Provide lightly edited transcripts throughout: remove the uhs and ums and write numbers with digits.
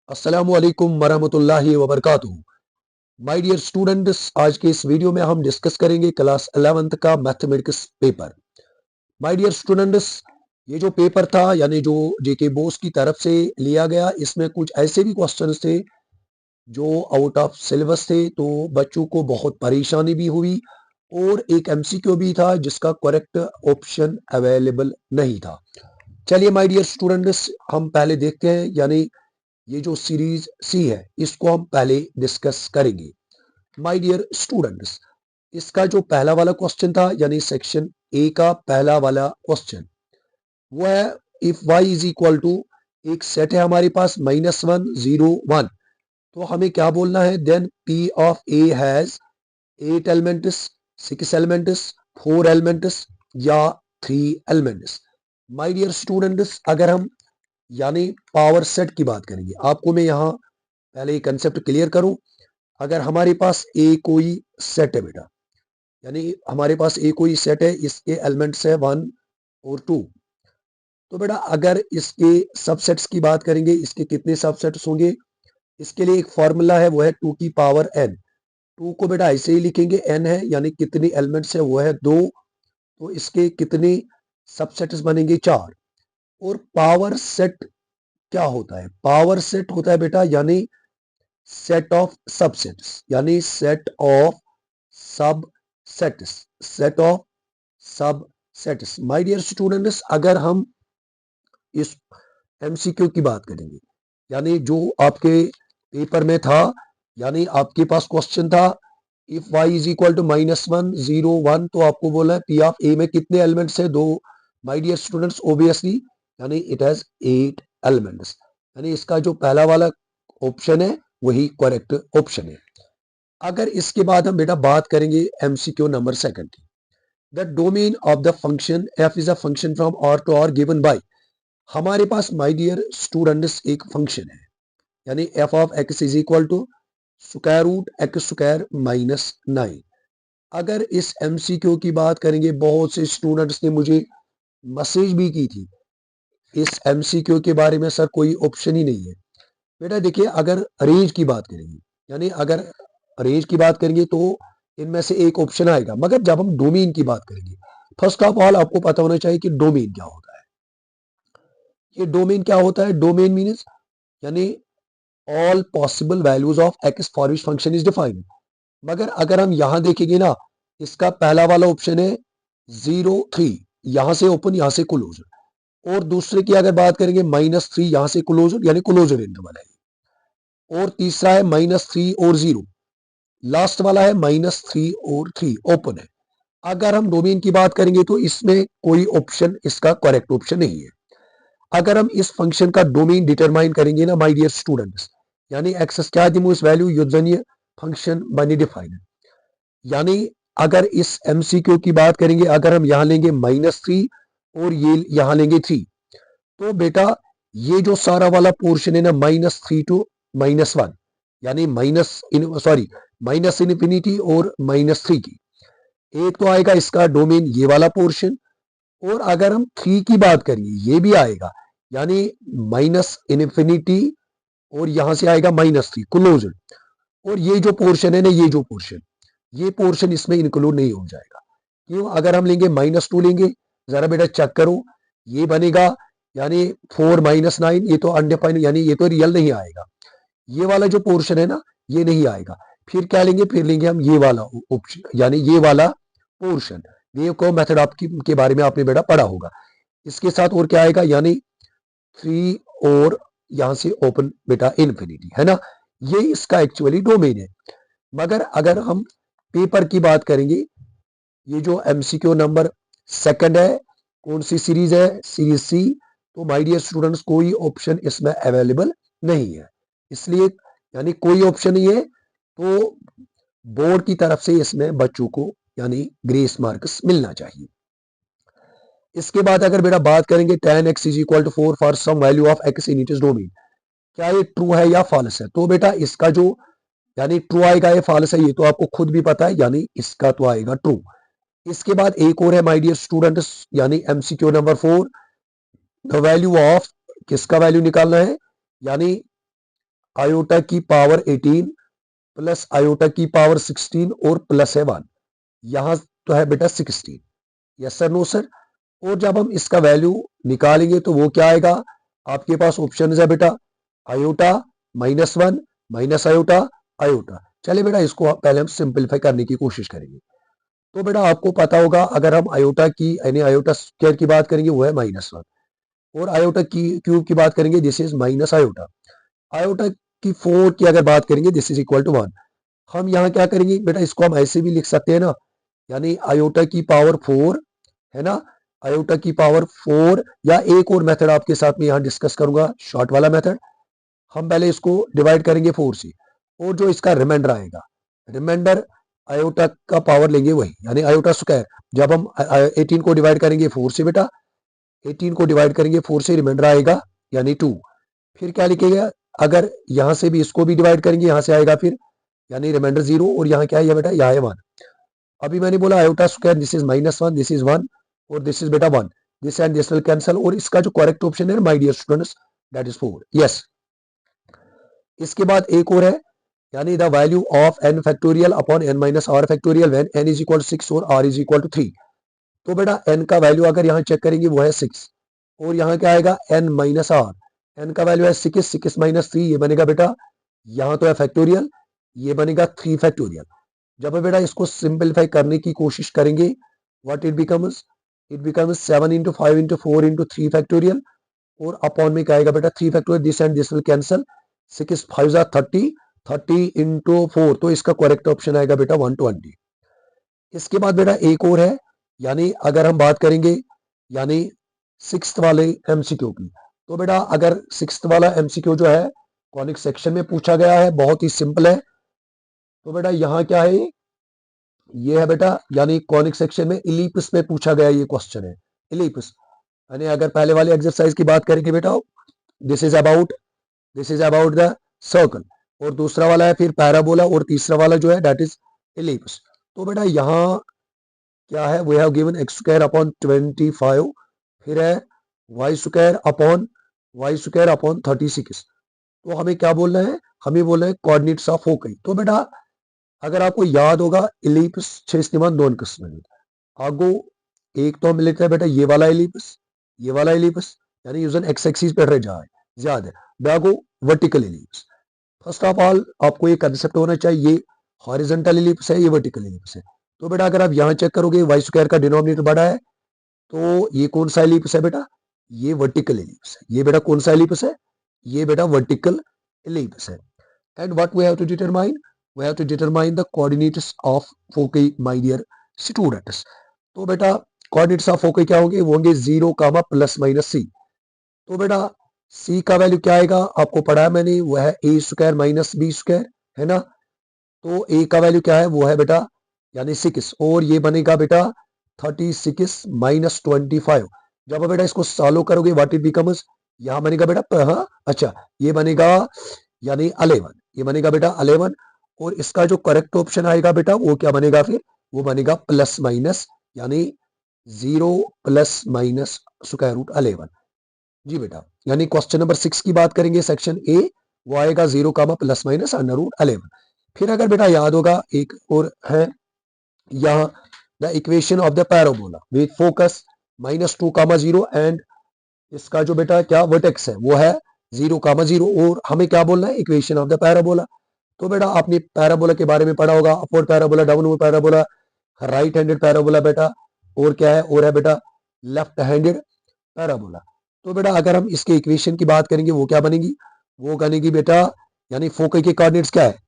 अस्सलामुअलैकुम वरहमतुल्लाहि वबरकातुहू। My dear students, आज के इस वीडियो में हम डिस्कस करेंगे क्लास 11th का mathematics paper. My dear students, ये जो पेपर था यानी जो जेके बोस की तरफ से लिया गया, इसमें कुछ ऐसे भी क्वेश्चंस थे जो आउट ऑफ सिलेबस थे, तो बच्चों को बहुत परेशानी भी हुई और एक एमसीक्यू भी था जिसका करेक्ट ऑप्शन अवेलेबल नहीं था। चलिए माय डियर स्टूडेंट्स, हम पहले देखते हैं, यानी ये जो सीरीज सी है इसको हम पहले डिस्कस करेंगे। माय डियर स्टूडेंट्स, इसका जो पहला वाला क्वेश्चन था यानी सेक्शन ए का पहला वाला क्वेश्चन, वो है if y is equal to, एक सेट है हमारे पास -1 0 1, तो हमें क्या बोलना है, then p of a has 8 elements, 6 elements, 4 elements या 3 एलिमेंट्स। माय डियर स्टूडेंट्स, अगर हम यानी पावर सेट की बात करेंगे, आपको मैं यहाँ पहले ये कंसेप्ट क्लियर करूं। अगर हमारे पास ए कोई सेट है बेटा, यानी हमारे पास ए कोई सेट है, इसके एलिमेंट्स है 1 और 2, तो बेटा अगर इसके सबसेट्स की बात करेंगे, इसके कितने सबसेट्स होंगे, इसके लिए एक फॉर्मूला है, वो है 2 की पावर n। 2 को बेटा ऐसे ही लिखेंगे, n है यानी कितनी एलिमेंट्स है, वो है 2, तो इसके कितने सबसेट्स बनेंगे, 4। और पावर सेट क्या होता है, पावर सेट होता है बेटा यानी सेट ऑफ सबसेट्स, यानी set of subsets, set of subsets. My dear students, अगर हम इस एमसीक्यू की बात करेंगे, यानी जो आपके पेपर में था, यानी आपके पास क्वेश्चन था if y is equal to -1 0 1, तो आपको बोला है पी ऑफ ए में कितने एलिमेंट्स है, 2। माय डियर स्टूडेंट्स, ओबियसली यानी इट हैज 8 एलिमेंट्स, यानी इसका जो पहला वाला ऑप्शन है वही करेक्ट ऑप्शन है। अगर इसके बाद हम बेटा बात करेंगे एमसीक्यू नंबर सेकंड की, the domain of the function f is a function from r to r given by, हमारे पास माय डियर स्टूडेंट्स एक फंक्शन है, यानी f of x is equal to square root x square -9। अगर इस MCQ की बात करेंगे, बहुत से स्टूडेंट्स ने मुझे मैसेज भी की थी इस एमसीक्यू के बारे में, सर कोई ऑप्शन ही नहीं है। बेटा देखिए, अगर रेंज की बात करेंगे, यानी अगर रेंज की बात करेंगे तो इनमें से एक ऑप्शन आएगा, मगर जब हम डोमेन की बात करेंगे, फर्स्ट ऑफ ऑल आपको पता होना चाहिए कि डोमेन क्या होता है। ये डोमेन क्या होता है, डोमेन मीन्स यानी all possible values of x for which function is defined. मगर अगर हम यहां देखेंगे ना, इसका पहला वाला ऑप्शन है 0 3, यहां से ओपन यहां से क्लोज, और दूसरे की अगर बात करेंगे -3, यहां से क्लोज यानी क्लोजर इंटरवल है, और तीसरा है -3 और 0, लास्ट वाला है -3 और 3 ओपन है। अगर हम डोमेन की बात करेंगे तो इसमें कोई ऑप्शन इसका करेक्ट ऑप्शन नहीं है। अगर हम इस फंक्शन का डोमेन डिटरमाइन करेंगे ना माय डियर स्टूडेंट्स, यानी एक्सेस क्या दिमोस वैल्यू युद्धनीय फंक्शन बनी डिफाइन, यानी अगर इस एमसीक्यू की बात करेंगे, अगर हम यहां लेंगे -3 और ये यहां लेंगे 3, तो बेटा ये जो सारा वाला पोर्शन है ना, -3 टू -1, यानी माइनस इन्फिनिटी और -3 की, एक तो आएगा इसका डोमेन ये वाला पोर्शन, और अगर हम 3 की बात करेंगे ये भी आएगा, यानी माइनस इन्फिनिटी और यहां से आएगा -3 क्लोज, और ये जो पोर्शन है ना, ये पोर्शन इसमें इंक्लूड नहीं हो जाएगा। क्यों, अगर हम लेंगे -2 लेंगे, जरा बेटा चेक करो, ये बनेगा यानी 4 -9, ये तो अनडिफाइंड यानी ये तो रियल नहीं आएगा। ये वाला जो पोर्शन है ना, ये नहीं आएगा। फिर क्या लेंगे, फिर लेंगे हम ये वाला ऑप्शन, यानी ये वाला पोर्शन। वेव कर्व मेथड आपकी के बारे में आपने बेटा पढ़ा होगा। इसके साथ और क्या आएगा, यानी 3 और यहां से ओपन बेटा इन्फिनिटी, है ना, ये इसका एक्चुअली डोमेन है। मगर अगर हम पेपर की बात करेंगे, ये जो एमसीक्यू नंबर सेकंड है, कौन सी सीरीज है, सीरीज सी, तो माय डियर स्टूडेंट्स कोई ऑप्शन इसमें अवेलेबल नहीं है, इसलिए यानी कोई ऑप्शन नहीं है, तो बोर्ड की तरफ से इसमें बच्चों को यानी ग्रेस मार्क्स मिलना चाहिए। इसके बाद अगर बेटा बात करेंगे tan x is equal to 4 for some value of x in its domain, क्या ये ट्रू है या फॉल्स है, तो बेटा इसका जो यानी ट्रू आएगा या फॉल्स है, ये तो आपको खुद भी पता है, यानी इसका तो आएगा ट्रू। इसके बाद एक और है माय डियर स्टूडेंट्स, यानी MCQ number 4, the value of, किसका वैल्यू निकालना है, यानी आयोटा की पावर 18 प्लस आयोटा की पावर 16 और प्लस है 1, यहां तो है बेटा 16। Yes sir, no sir. और जब हम इसका वैल्यू निकालेंगे तो वो क्या आएगा, आपके पास ऑप्शन है बेटा आयोटा -1 माइनस आयोटा आयोटा। चलिए बेटा इसको पहले हम सिंपलीफाई करने की कोशिश करेंगे। तो बेटा आपको पता होगा अगर हम आयोटा की यानी आयोटा स्क्वायर की बात करेंगे वो है -1 और आयोटा की क्यूब की बात करेंगे this is minus iota. Iota की 4 की अगर बात करेंगे दिस इज इक्वल टू 1। हम यहाँ क्या करेंगे बेटा, इसको हम ऐसे भी लिख सकते हैं ना, यानी आयोटा की पावर 4 है ना, आयोटा की पावर 4 या एक और मेथड आपके साथ में यहाँ डिस्कस करूंगा, शॉर्ट वाला मेथड। हम पहले इसको डिवाइड करेंगे 4 से और जो इसका रिमाइंडर आएगा, रिमाइंडर आयोटा का पावर लेंगे वही, यानी आयोटा स्क्वायर। जब हम 18 को डिवाइड करेंगे 4 से बेटा, 18 को डिवाइड करेंगे 4 से, रिमाइंडर आएगा यानी 2। फिर क्या लिखेगा, अगर यहां से भी इसको भी डिवाइड करेंगे, यहां से आएगा फिर यानी रिमाइंडर 0 और यहाँ क्या है बेटा, यहाँ है 1। अभी मैंने बोला iota square this is -1 this is 1 और दिस इज बेटा 1, this and this will cancel और इसका जो करेक्ट ऑप्शन है my dear students that is 4। Yes, इसके बाद एक और है, यानी the value of n factorial upon n minus r factorial when n is equal to 6 और r इज इक्वल टू 3। तो बेटा n का वैल्यू अगर यहाँ चेक करेंगे वो है 6 और यहाँ क्या आएगा n माइनस r, n का वैल्यू है 6, 6 माइनस 3 ये बनेगा बेटा, यहाँ तो है फैक्टोरियल, ये बनेगा 3 फैक्टोरियल। जब बेटा इसको सिंपलीफाई करने की कोशिश करेंगे what it becomes, it becomes 7 into 5 into 4 into 3 factorial और अपॉन में क्या आएगा बेटा 3 factorial, this and this will cancel, 6 5 जा 30, 30 इंटू 4, तो इसका करेक्ट ऑप्शन आएगा बेटा 120। इसके बाद बेटा एक और है, यानी अगर हम बात करेंगे यानी 6th वाले एमसीक्यू की, तो बेटा अगर 6th वाला एमसीक्यू जो है कॉनिक सेक्शन में पूछा गया है, बहुत ही सिंपल है। तो बेटा यहाँ क्या है, ये है बेटा यानी कॉनिक सेक्शन में इलिप्स में पूछा गया ये क्वेश्चन है, इलिप्स। यानी अगर पहले वाले एक्सरसाइज की बात करेंगे बेटा this is about the circle और दूसरा वाला है फिर पैराबोला और तीसरा वाला जो है दैट इज इलिप्स। तो बेटा यहाँ क्या है, we have given x square upon 25, फिर है y स्क्वायर अपॉन 36। तो हमें क्या बोलना है, हमें बोलना है कोऑर्डिनेट्स ऑफ फोकई। तो बेटा अगर आपको याद होगा इलिप्स 6 इस्तेमाल 2 किस्म में, आगो एक तो हम लेते हैं बेटा ये वाला इलिप्स, ये वाला इलिप्स यानी यूजन एक्स एक्सिस पे रह जाए ज्यादा, बागो vertical ellipse. First of all आपको ये कंसेप्ट होना चाहिए, ये हॉरिजॉन्टल इलिप्स है, ये वर्टिकल इलिप्स है। तो बेटा अगर आप यहाँ चेक करोगे वाई स्क्वायर का डिनोमिनेटर बड़ा है, तो ये कौन सा इलिप्स है बेटा, ये वर्टिकल इलिप्स है। ये बेटा कौन सा इलिप्स है, ये बेटा वर्टिकल इलिप्स है। And what we have to determine, we have to determine the coordinates of foci my dear students. तो बेटा कोऑर्डिनेट्स ऑफ फोकई क्या होंगे, वो होंगे 0, प्लस माइनस सी। तो बेटा सी का वैल्यू क्या आएगा, आपको पढ़ा है मैंने, वो है ए स्क्वायर माइनस बी स्क्वायर, है ना। तो ए का वैल्यू क्या है, वो है बेटा यानी 6 और ये बनेगा बेटा 36 माइनस 25। जब बेटा इसको सॉल्व करोगे व्हाट इट बिकम्स, यहां बनेगा बेटा हाँ अच्छा ये बनेगा यानी 11, ये बनेगा बेटा 11 और इसका जो करेक्ट ऑप्शन आएगा बेटा वो क्या बनेगा, फिर वो बनेगा प्लस माइनस यानी 0 प्लस माइनस स्क्वायर रूट 11। जी बेटा, यानी क्वेश्चन नंबर 6 की बात करेंगे सेक्शन ए, वो आएगा 0 प्लस माइनस अंडर रूट 11। फिर अगर बेटा याद होगा एक और है यहाँ the equation of the parabola with focus -2, 0 and इसका जो बेटा क्या वर्टेक्स है वो है 0, 0 और हमें क्या बोलना है, इक्वेशन ऑफ द पैराबोला। तो बेटा आपने पैराबोला के बारे में पढ़ा होगा, upward parabola, downward parabola, right handed parabola बेटा, और क्या है, और है बेटा लेफ्ट हैंडेड पैराबोला। तो बेटा अगर हम इसके इक्वेशन की बात करेंगे वो क्या बनेगी, वो बनेगी बेटा यानी फोकस के कोऑर्डिनेट्स क्या है,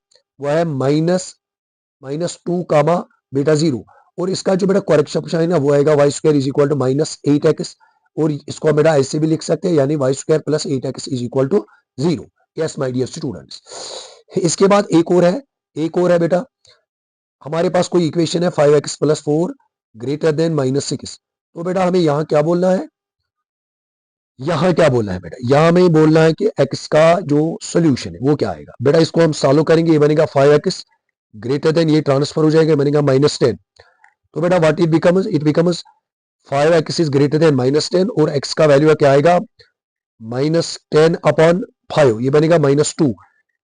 वो है -2, बेटा 0 और इसका जो बेटा करेक्ट ऑप्शन है ना वो आएगा y square is equal to -8x और इसको बेटा ऐसे भी लिख सकते हैं यानी y square plus 8x is equal to 0। Yes my dear students, इसके बाद एक और है बेटा, हमारे पास कोई इक्वेशन है 5x प्लस 4 ग्रेटर देन -6। तो बेटा हमें यहाँ क्या बोलना है, यहाँ क्या बोलना है बेटा, यहाँ हमें बोलना है कि x का जो सोल्यूशन है वो क्या आएगा। बेटा इसको हम सॉल्व करेंगे, ये बनेगा 5x ग्रेटर देन, ये ट्रांसफर हो जाएगा, बनेगा -10। तो बेटा what it becomes 5x is greater than -10 और x का वैल्यू क्या आएगा -10 अपॉन 5, ये बनेगा -2।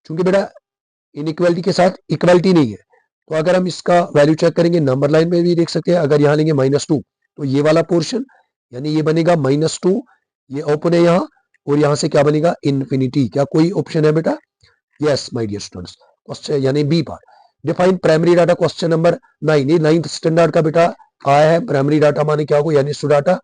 चूंकि बेटा इनइक्वालिटी के साथ इक्वालिटी नहीं है, तो अगर हम इसका वैल्यू चेक करेंगे नंबर लाइन में भी देख सकते हैं। अगर यहाँ लेंगे -2 तो ये वाला पोर्शन यानी ये बनेगा -2, ये ओपन है यहाँ, और यहाँ से क्या बनेगा इन्फिनिटी। क्या कोई ऑप्शन है बेटा? Yes my dear students, question यानी B part. Define primary data question number 9, ये 9th स्टैंडर्ड का बेटा आया है। प्राइमरी डाटा माने क्या होगा, यानी सो डाटा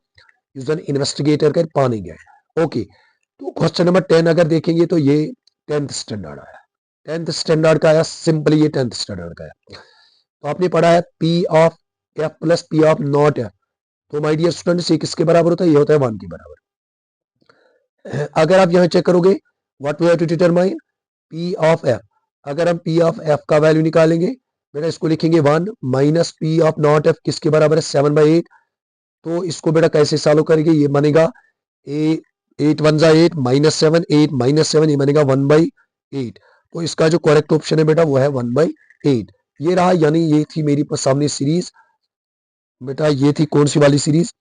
यूजर इन्वेस्टिगेटर कर पाने गए। ओके, तो क्वेश्चन नंबर 10 अगर देखेंगे तो ये 10th स्टैंडर्ड आया, 10th स्टैंडर्ड का आया, सिंपली ये 10th स्टैंडर्ड का है। तो आपने पढ़ा है P of F plus P of not F, तो माय डियर स्टूडेंट्स ये किसके बराबर होता है? ये होता है 1 के बराबर। अगर आप यहाँ चेक करोगे what we have to determine P of F, अगर हम पी ऑफ एफ का वैल्यू निकालेंगे बेटा इसको लिखेंगे 1 माइनस पी ऑफ नॉट एफ किसके बराबर है? 7/8। तो इसको बेटा कैसे सॉल्व करेंगे? ये बनेगा 8 1 8 -7 8 -7, ये बनेगा 1/8। तो इसका जो करेक्ट ऑप्शन है बेटा वो है 1/8। ये रहा, यानी ये थी मेरी सामने सीरीज बेटा, ये थी कौन सी वाली series?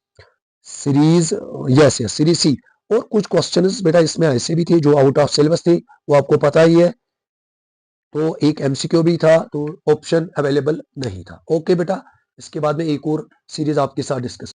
Series yes yes series C. और कुछ क्वेश्चंस बेटा इसमें ऐसे भी थे जो आउट ऑफ सिलेबस थे, वो आपको पता ही है। तो एक एमसीक्यू भी था, तो ऑप्शन अवेलेबल नहीं था। ओके बेटा, इसके बाद में एक और सीरीज आपके साथ डिस्कस